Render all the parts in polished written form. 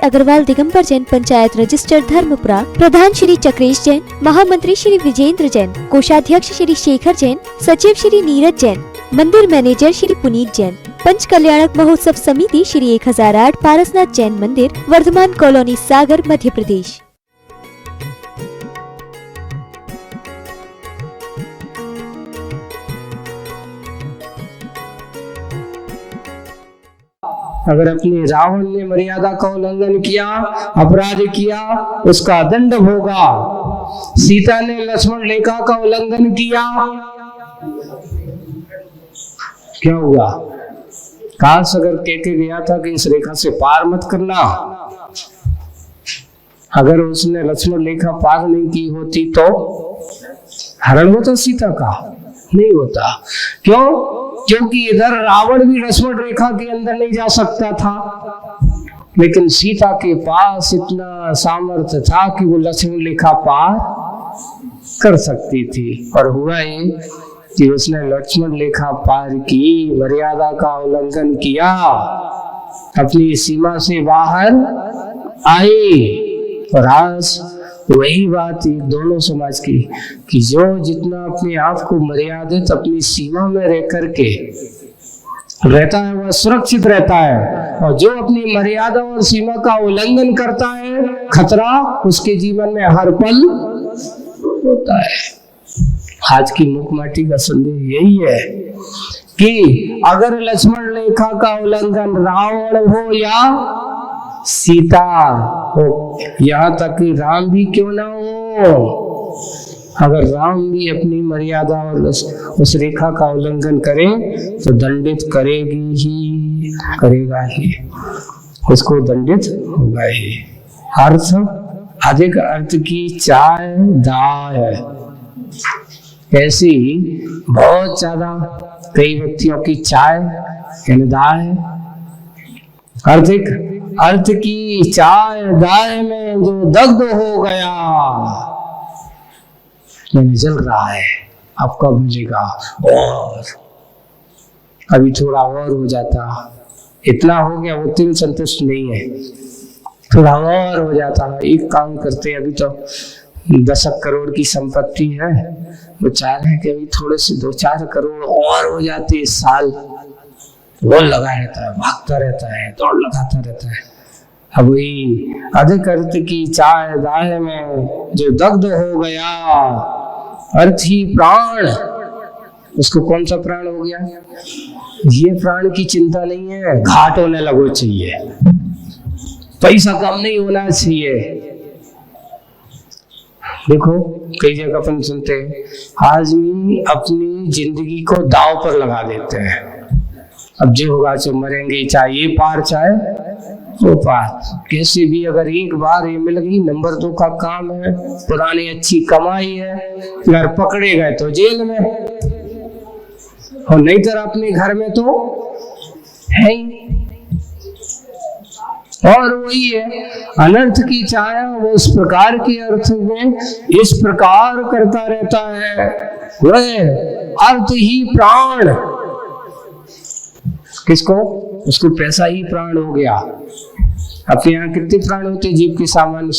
Agarwal Digambar Jain, panchayat register Dharampura. प्रधान श्री चक्रेश जैन, महामंत्री श्री विजेंद्र जैन, कोषाध्यक्ष श्री शेखर जैन, सचिव श्री नीरज जैन, मंदिर मैनेजर श्री पुनीत जैन। पंच कल्याणक महोत्सव समिति श्री 1008 पारसनाथ जैन मंदिर, वर्धमान कॉलोनी, सागर, मध्य प्रदेश। अगर अपने रावण ने मर्यादा का उल्लंघन किया, अपराध किया, उसका दंड भोगा। सीता ने लक्ष्मण रेखा का उल्लंघन किया, क्या हुआ? काश अगर कह के गया था कि इस रेखा से पार मत करना, अगर उसने लक्ष्मण रेखा पार नहीं की होती तो हरण होता सीता का? नहीं होता। क्यों? क्योंकि इधर रावण भी लक्ष्मण रेखा के अंदर नहीं जा सकता था, लेकिन सीता के पास इतना सामर्थ्य था कि वो लक्ष्मण रेखा पार कर सकती थी। और हुआ ये कि उसने लक्ष्मण रेखा पार की, मर्यादा का उल्लंघन किया, अपनी सीमा से बाहर आए। और आज वही बात है दोनों समाज की कि जो जितना अपने आप को मर्यादित अपनी सीमा में रह करके रहता है वह सुरक्षित रहता है, और जो अपनी मर्यादा और सीमा का उल्लंघन करता है, खतरा उसके जीवन में हर पल होता है। आज की मुखमाटी का संदेश यही है कि अगर लक्ष्मण रेखा का उल्लंघन रावण हो या सीता हो, यहाँ तक कि राम भी क्यों ना हो, अगर राम भी अपनी मर्यादा और उस रेखा का उल्लंघन करे तो दंडित करेगा ही, उसको दंडित होगा ही। अर्थ अधिक अर्थ की चाय दाय, ऐसी बहुत ज्यादा कई व्यक्तियों की चाय दाय है। अर्थ की चाय दाय में जो दग्ध हो गया, जल रहा है, अब कब मिलेगा? और अभी थोड़ा और हो जाता, इतना हो गया वो तिल संतुष्ट नहीं है, थोड़ा और हो जाता। एक काम करते, अभी तो 10 करोड़ की संपत्ति है, वो चाह रहे हैं कि अभी थोड़े से 2-4 करोड़ और हो जाते इस साल। वो लगा रहता है, भागता रहता है, दौड़ लगाता रहता है। अब वही अधिक अर्थ की चाय दाय में जो दग्ध हो गया, अर्थ ही प्राण, उसको कौन सा प्राण हो गया? ये प्राण की चिंता नहीं है, घाट होने लगो चाहिए, पैसा कम नहीं होना चाहिए। देखो कई जगह अपन सुनते हैं आदमी अपनी जिंदगी को दांव पर लगा देते हैं, अब जो होगा सो मरेंगे, चाहे ये पार चाहे वो पार, कैसे भी अगर एक बार ये मिल गई, नंबर 2 का काम है, पुरानी अच्छी कमाई है, अगर पकड़े गए तो जेल में, और नहीं तो अपने घर में तो है ही। और वही है अनर्थ की छाया, वो इस प्रकार के अर्थ में इस प्रकार करता रहता है, वह अर्थ ही प्राण। किसको? उसको पैसा ही प्राण हो गया। अपने यहाँ कितने प्राण होते जीव के? सामान्य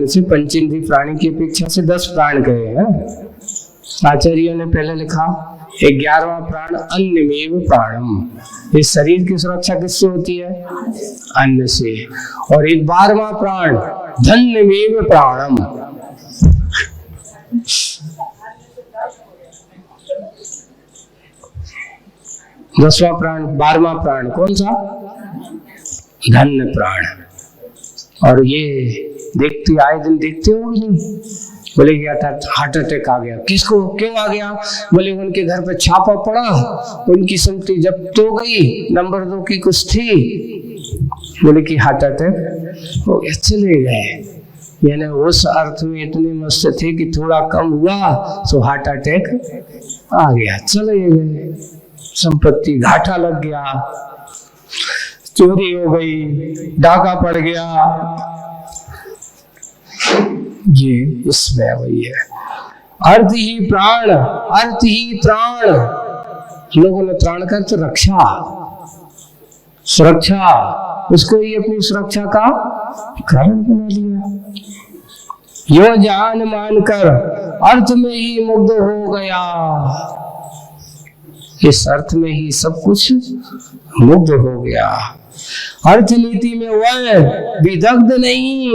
से पंचेंद्रिय प्राणी की अपेक्षा से 10 प्राण गए हैं। आचार्यों ने पहले लिखा 11वां प्राण अन्नमेव प्राणम। इस शरीर की सुरक्षा किससे होती है? अन्न से। और 12वां प्राण धन्यमेव प्राणम। 10वां प्राण, 12वां प्राण कौन सा? धन्य प्राण। और ये देखते आए दिन देखते हो कि नहीं? बोले हार्ट अटैक आ गया। किसको? क्यों आ गया? बोले उनके घर पे छापा पड़ा, उनकी संपत्ति जब्त हो गई, नंबर 2 की कुछ थी, बोले कि हार्ट अटैक हो गया, चले गए। यानी उस अर्थ में इतने मस्त थे कि थोड़ा कम हुआ तो हार्ट अटैक आ गया, चले गए। संपत्ति घाटा लग गया, चोरी हो गई, डाका पड़ गया। ये इसमें वही है, अर्थ ही प्राण, अर्थ ही त्राण। लोगों ने त्राण का अर्थ रक्षा, सुरक्षा, उसको ही अपनी सुरक्षा का कारण बना लिया। यो जान मानकर अर्थ में ही मुग्ध हो गया, इस अर्थ में ही सब कुछ मुग्ध हो गया। अर्थ नीति में वह विदग्ध नहीं,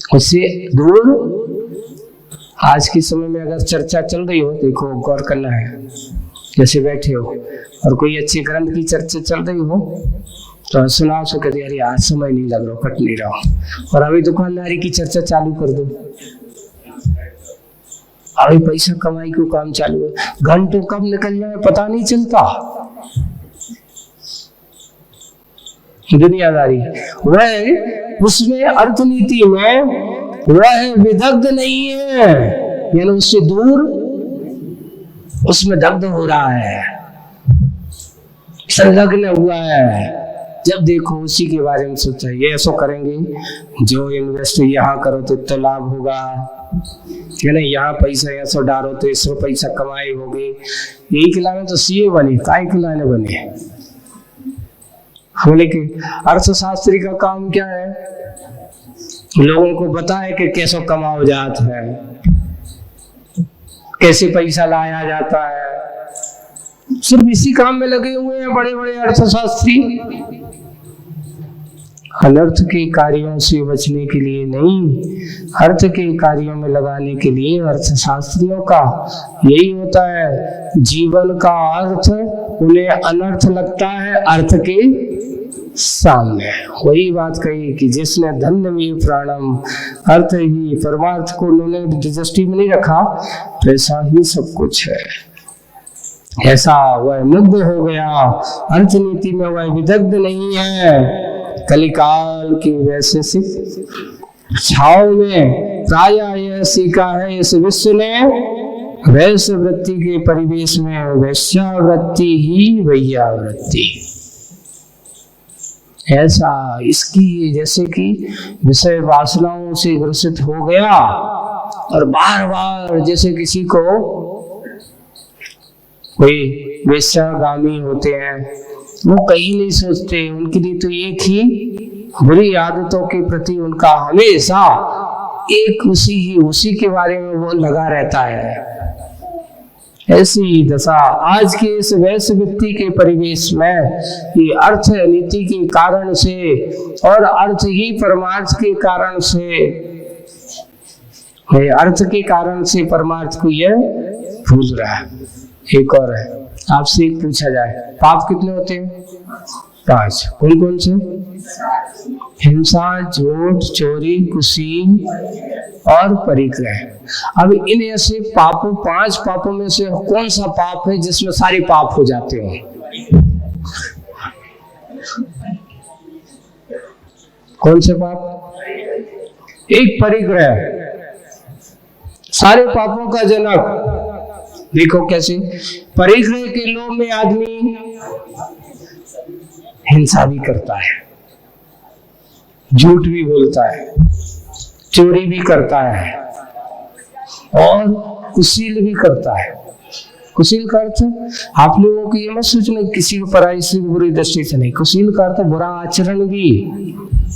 उससे दूर। आज के समय में अगर चर्चा चल रही हो, देखो गौर करना है, जैसे बैठे हो और कोई अच्छे ग्रंथ की चर्चा चल रही हो तो सुनाओ सो कहते यार आज समय नहीं लग रहा, कट नहीं रहा। और अभी दुकानदारी की चर्चा चालू कर दो, अभी पैसा कमाई को काम चालू है, घंटों कब निकल जाए पता नहीं चलता। दुनियादारी वह उसमें अर्थनीति में वह विदग्ध नहीं है, यानी उससे दूर, उसमें दग्ध हो रहा है, संलग्न हुआ है। जब देखो उसी के बारे में सोचा, ये ऐसा करेंगे, जो इन्वेस्ट यहाँ करो तो इतना लाभ होगा, यानी यहाँ पैसा ऐसा डालो तो इसमें पैसा कमाई होगी। यही खिलाने तो सीए बने, काय खिलाने बने। हमने के अर्थशास्त्री का काम क्या है? लोगों को बताए कि कैसे कमाओ जात है, कैसे पैसा लाया जाता है। सिर्फ इसी काम में लगे हुए हैं बड़े बड़े अर्थशास्त्री। अनर्थ के कार्यों से बचने के लिए नहीं, अर्थ के कार्यों में लगाने के लिए अर्थशास्त्रियों का यही होता है। जीवन का अर्थ उन्हें अनर्थ लगता है अर्थ के सामने। वही बात कही कि जिसने धन्य में प्राणम, अर्थ ही परमार्थ को उन्होंने दृष्टि में नहीं रखा, ऐसा ही सब कुछ है। ऐसा वह मुग्ध हो गया, अर्थ नीति में वह विदग्ध नहीं है। कलिकाल की वैशेषिक छाव में प्राय यह सीखा है इस विश्व ने, वैश्य वृत्ति के परिवेश में वैश्यावृत्ति ही वैयावृत्ति। ऐसा इसकी जैसे कि विषय वासनाओं से ग्रसित हो गया और बार बार जैसे किसी को कोई वेश्यागामी होते हैं, वो कहीं नहीं सोचते, उनके लिए तो एक ही बुरी आदतों के प्रति उनका हमेशा एक उसी के बारे में वो लगा रहता है। ऐसी दशा आज के इस वैश्य वृत्ति के परिवेश में ये अर्थ नीति के कारण से और अर्थ ही परमार्थ के कारण से, अर्थ के कारण से परमार्थ को यह भूल रहा है। एक और है, आपसे एक पूछा जाए, पाप कितने होते हैं? 5। कौन कौन से? हिंसा, झूठ, चोरी, कुशील और परिग्रह। अब इन ऐसे पापों, 5 पापों में से कौन सा पाप है जिसमें सारे पाप हो जाते हैं? कौन से पाप? एक परिग्रह, सारे पापों का जनक। देखो कैसे परिग्रह के लोभ में आदमी हिंसा भी करता है, झूठ भी बोलता है, चोरी भी करता है और कुशील भी करता है। कुशील का अर्थ आप लोगों को ये मत सोचना किसी को पराई से बुरी दृष्टि से नहीं। कुशील का अर्थ बुरा आचरण भी,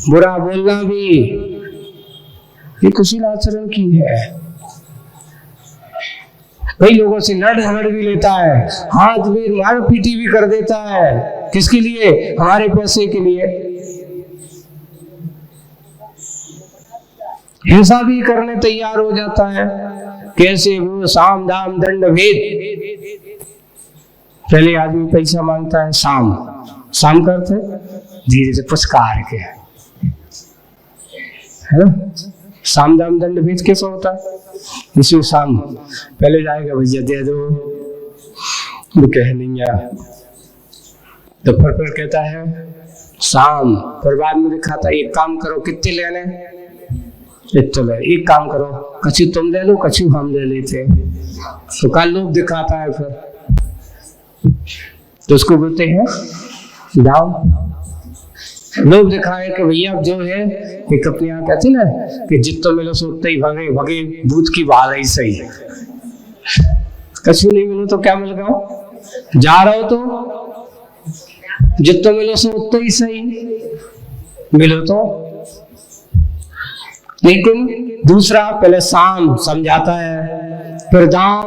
बुरा बोलना भी, ये कुशील आचरण की है। कई लोगों से लड़ झगड़ भी लेता है, हाथ भी मार पीटी भी कर देता है। किसके लिए? हमारे पैसे के लिए। हिंसा भी करने तैयार हो जाता है। कैसे? वो साम दाम दंड भेद। पहले आदमी पैसा मांगता है, साम का अर्थ है धीरे से पुचकार के, है ना? साम दाम दंड भेद कैसा होता है? इसी साम पहले जाएगा, भैया दे दो, वो कह नहीं है तो फिर कहता है साम, फिर बाद में दिखाता है एक काम करो, कितने लेने? इतना ले। एक काम करो, कछु तुम ले लो, कछु हम ले लेते। तो कल लोग दिखाता है, फिर तो उसको बोलते हैं दाम। लोग दिखाए कि भैया जो है एक अपने यहाँ कहते ना कि जितना मिलो सो उतना ही भगे भगे दूध की बाल ही सही है। कछु नहीं मिलो तो क्या मिल गया? जा रहा हो तो जितना मिलो सो उतना ही सही मिलो तो। लेकिन दूसरा पहले साम समझाता है, फिर दाम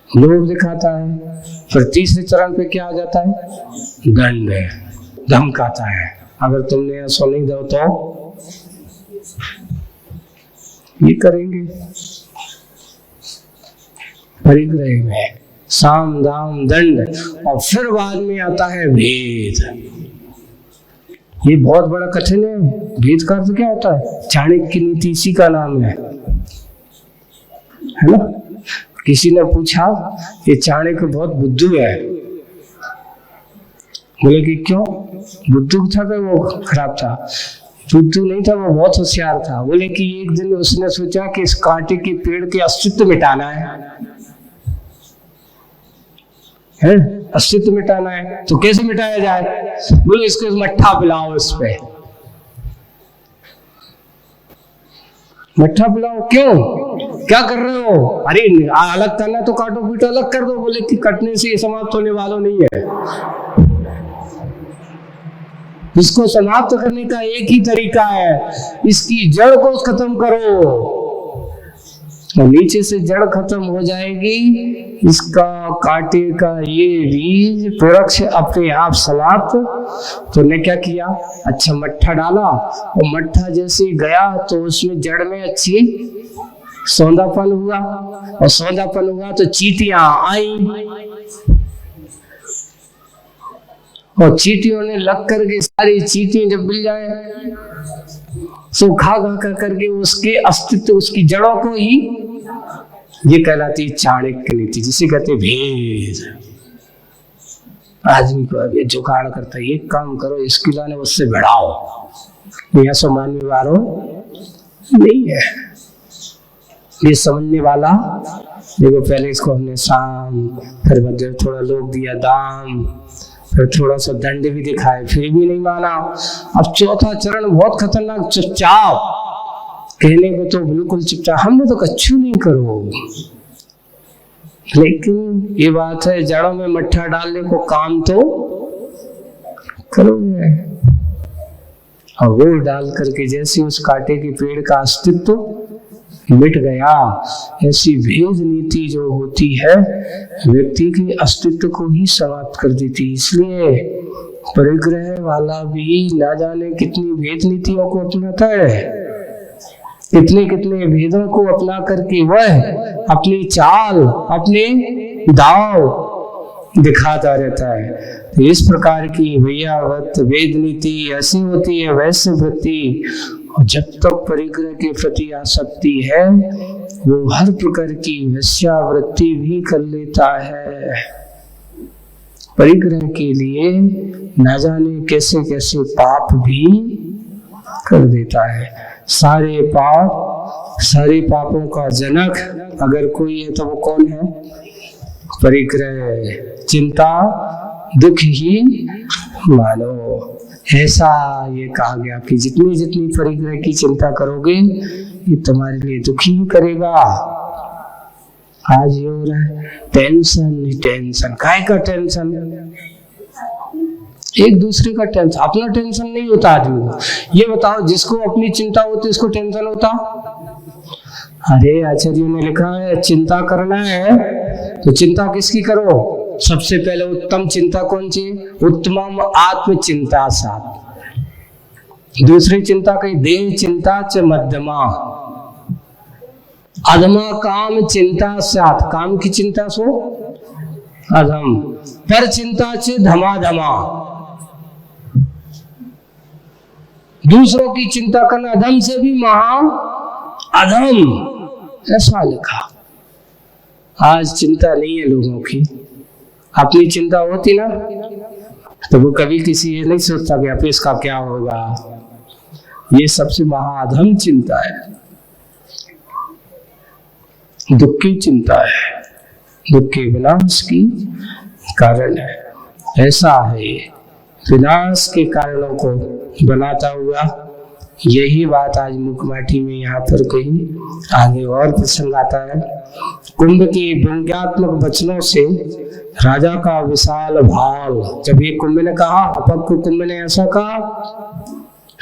लोभ दिखाता है, फिर तीसरे चरण पे क्या आ जाता है, दंड है, धमकाता है। अगर तुमने ऐसा नहीं दो तो ये करेंगे। परिग्रह में साम दाम दंड, और फिर बाद में आता है भेद। ये बहुत बड़ा कठिन है। भेद का अर्थ क्या होता है? चाणक्य की नीति इसी का नाम है ना। किसी ने पूछा ये चाणक्य बहुत बुद्धू है, बोले कि क्यों? बुद्धू था कि वो खराब था? बुद्धू नहीं था, वो बहुत होशियार था। बोले कि एक दिन उसने सोचा कि इस कांटे के पेड़ के अस्तित्व मिटाना है, अस्तित्व मिटाना है, तो कैसे मिटाया जाए? बोले इसको मट्ठा पिलाओ, इस पे मट्ठा पिलाओ। क्यों? क्या कर रहे हो? अरे अलग करना तो काटो पीटो अलग कर दो। बोले कि कटने से ये समाप्त होने वाला नहीं है, इसको समाप्त करने का एक ही तरीका है, इसकी जड़ को खत्म करो। और नीचे से जड़ खत्म हो जाएगी, इसका कांटे का ये बीज वृक्ष अपने आप समाप्त। तो ने क्या किया? अच्छा मट्ठा डाला, और मट्ठा जैसे गया तो उसमें जड़ में अच्छी सौंधापन हुआ, और सौंधापन हुआ तो चींटियां आई, और चींटियों ने लग करके सारी चींटियां जब मिल जाए तो खा करके उसके अस्तित्व, उसकी जड़ों को ही, ये कहलाती है चाणक्य नीति, जिसे कहते हैं भेद। आदमी को अब ये जुगाड़ करता है, ये काम करो, इसकी लाने उससे बढ़ाओ, यह सामान्य वालों नहीं है। ये समझने वाला देखो, पहले इसको हमने साम, फिर थोड़ा लोग दिया दाम, फिर थोड़ा सा दंड भी दिखाए, फिर भी नहीं माना। अब चौथा चरण बहुत खतरनाक, चुपचाप। कहने को तो बिल्कुल चुपचाप, हमने तो कच्छू नहीं करो, लेकिन ये बात है जड़ों में मट्ठा डालने को काम तो करोगे। और वो डाल करके जैसे उस कांटे के पेड़ का अस्तित्व मिट गया, ऐसी भेद नीति जो होती है व्यक्ति के अस्तित्व को ही समाप्त कर देती। इसलिए परिग्रह वाला भी ना जाने कितनी भेद नीतियों को अपनाता है, कितने कितने भेदों को अपना करके वह अपनी चाल, अपने दाव दिखाता रहता है। तो इस प्रकार की भैयावत वेद नीति ऐसी होती है, वैसे वृत्ति। और जब तक परिग्रह के प्रति आसक्ति है, वो हर प्रकार की वेश्यावृत्ति भी कर लेता है। परिग्रह के लिए न जाने कैसे कैसे पाप भी कर देता है। सारे पापों का जनक अगर कोई है तो वो कौन है? परिग्रह, चिंता, दुख ही मानो। ऐसा ये कहा गया कि जितनी जितनी परिग्रह की चिंता करोगे, ये तुम्हारे लिए दुखी ही करेगा। आज ये हो रहा है टेंशन, काय का टेंशन? एक दूसरे का टेंशन, अपना टेंशन नहीं होता आदमी को। ये बताओ, जिसको अपनी चिंता होती उसको टेंशन होता? अरे आचार्यों ने लिखा है चिंता करना है तो चिंता किसकी करो? सबसे पहले उत्तम चिंता कौन सी? उत्तमम आत्मचिंता साथ। दूसरी चिंता कही देह चिंता च मध्यमा, अधमा काम चिंता साथ। काम की चिंता सो अधम, पर चिंता च धमाधमा। दूसरों की चिंता करना अधम से भी महा अधम, ऐसा लिखा। आज चिंता नहीं है लोगों की। अपनी चिंता होती ना तो वो कभी किसी ये नहीं सोचता कि अब इसका क्या होगा। ये सबसे महाअधम चिंता है, दुख की चिंता है, दुख के विनाश की कारण है। ऐसा है ये विनाश के कारणों को बनाता हुआ। यही बात आज मुखमाठी में यहाँ पर कहीं आगे और प्रसंग आता है। कुंभ के व्यंग्यात्मक वचनों से राजा का विशाल भाव, जब ये कुंभ ने कहा, अपक को कुंभ ने ऐसा कहा,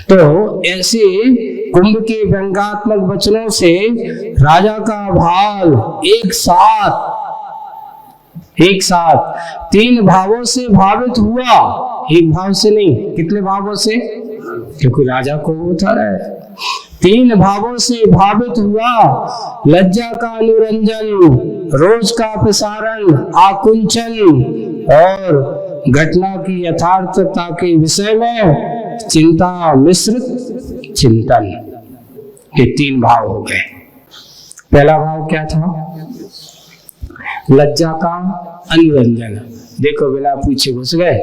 तो ऐसे कुंभ के व्यंग्यात्मक वचनों से राजा का भाव एक साथ 3 भावों से भावित हुआ। एक भाव से नहीं, कितने भावों से? क्योंकि राजा को वो था रहा 3 भावों से भावित हुआ। लज्जा का अनुरंजन, रोष का प्रसारण, आकुंचन और घटना की यथार्थता के विषय में चिंता मिश्रित चिंतन, ये 3 भाव हो गए। पहला भाव क्या था? लज्जा का अनुरंजन। देखो बिना पूछे घुस गए,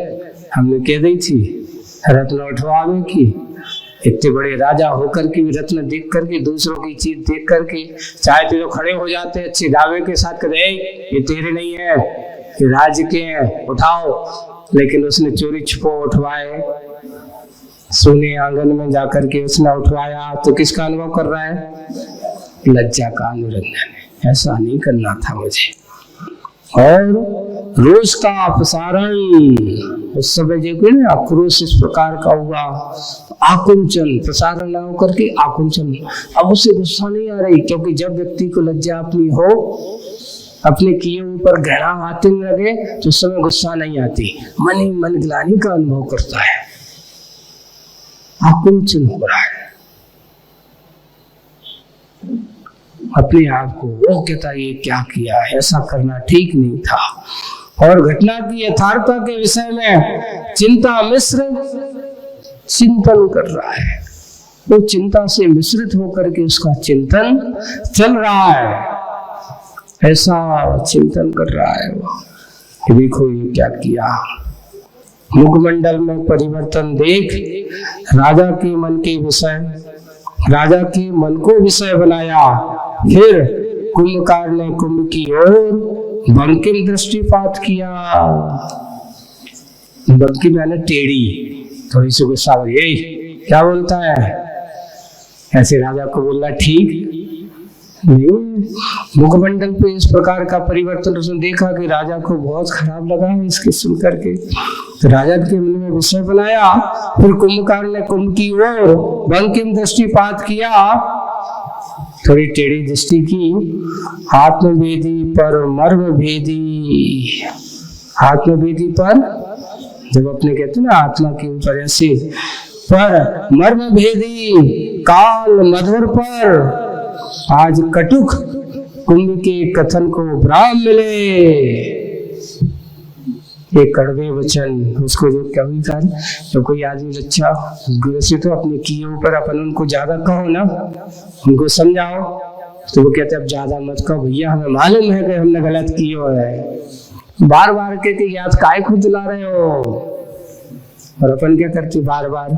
हमने कह दी थी रत्न उठवावे की, इतने बड़े राजा होकर के भी रत्न देख करके, दूसरों की चीज देख करके चाहते तो खड़े हो जाते अच्छे दावे के साथ, कहते ये तेरे नहीं है, ये राज्य के हैं, उठाओ। लेकिन उसने चोरी छुपो उठवाए, सोने आंगन में जाकर के उसने उठवाया, तो किसका अनुभव कर रहा है? लज्जा का अनुरंजन। ऐसा नहीं करना था मुझे। और रोष का प्रसारण, उस समय जो ना आक्रोश इस प्रकार का हुआ, आकुंचन, प्रसारण ना होकर के आकुंचन। अब उसे गुस्सा नहीं आ रही, क्योंकि जब व्यक्ति को लज्जा अपनी हो, अपने किए ऊपर घृणा आते लगे, तो उस समय गुस्सा नहीं आती, मन ही मन ग्लानि का अनुभव करता है, आकुंचन हो रहा है अपने आप को। वो कहता ये क्या किया, ऐसा करना ठीक नहीं था। और घटना की यथार्थता के विषय में चिंता मिश्र चिंतन कर रहा है। वो चिंता से मिश्रित होकर के उसका चिंतन चल रहा है, ऐसा चिंतन कर रहा है वो कि देखो ये क्या किया। मुखमंडल में परिवर्तन देख राजा के मन के विषय, राजा के मन को विषय बनाया। फिर कुंभकार ने कुंभ की ओर बंकिम दृष्टिपात किया। बंकिम यानी टेढ़ी, थोड़ी सी गुस्सा हो गई, क्या बोलता है? ऐसे राजा को बोलना ठीक नहीं। मुखमंडल पे इस प्रकार का परिवर्तन उसने देखा कि राजा को बहुत खराब लगा है इसके सुन करके, तो राजा के मन में विषय बनाया। फिर कुंभकार ने कुंभ की ओर बंकिम दृष्टिपात किया, थोड़ी टेढ़ी दृष्टि की। आत्मवेदी पर मर्म भेदी, आत्मवेदी पर, जब अपने कहते ना आत्मा के ऊपर ऐसे, पर मर्म भेदी काल मधुर पर आज कटुक कुंभ के कथन को विराम मिले। ये कड़वे वचन उसको जो कभी कर, तो कोई आदमी अच्छा वैसे तो अपने किए ऊपर अपन उनको ज्यादा कहो ना, उनको समझाओ, तो वो कहते अब ज्यादा मत कहो भैया, हमें मालूम है कि हमने गलत किया है। बार बार कहते याद काय खुद दिला रहे हो, और अपन क्या करते बार बार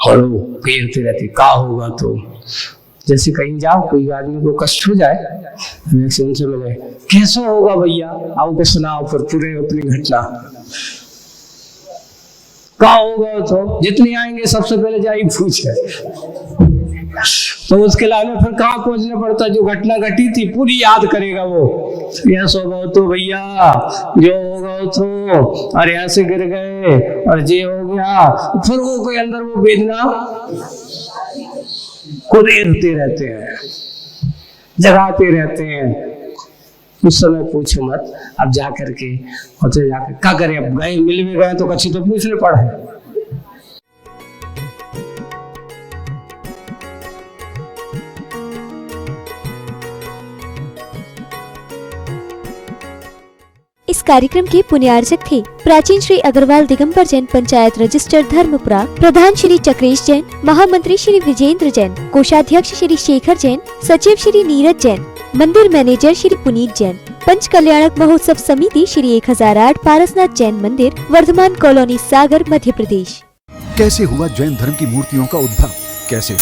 और घेरते रहते का होगा। तो जैसे कहीं जाओ कोई आदमी को कष्ट हो जाए, उनसे मिले कैसा होगा भैया, आओ को सुनाओ फिर पूरे अपनी घटना का होगा। तो जितने आएंगे सबसे पहले जाए पूछे, तो उसके अलावा फिर कहाँ पहुंचना पड़ता, जो घटना घटी थी पूरी याद करेगा वो। ऐसा होगा तो भैया, जो होगा तो, और यहाँ से गिर गए और ये हो गया, फिर वो कोई अंदर वो वेदना को देते रहते हैं, जगाते रहते हैं। उस समय पूछो मत, अब जा करके होते जाकर क्या करें, अब गए मिल भी गए तो कच्ची तो पूछने पड़े। इस कार्यक्रम के पुण्यार्चक थे प्राचीन श्री अग्रवाल दिगंबर जैन पंचायत रजिस्टर धर्मपुरा, प्रधान श्री चक्रेश जैन, महामंत्री श्री विजेंद्र जैन, कोषाध्यक्ष श्री शेखर जैन, सचिव श्री नीरज जैन, मंदिर मैनेजर श्री पुनीत जैन, पंच कल्याणक महोत्सव समिति श्री 1008 पारसनाथ जैन मंदिर, वर्धमान कॉलोनी, सागर, मध्य प्रदेश। कैसे हुआ जैन धर्म की मूर्तियों का उद्भव? कैसे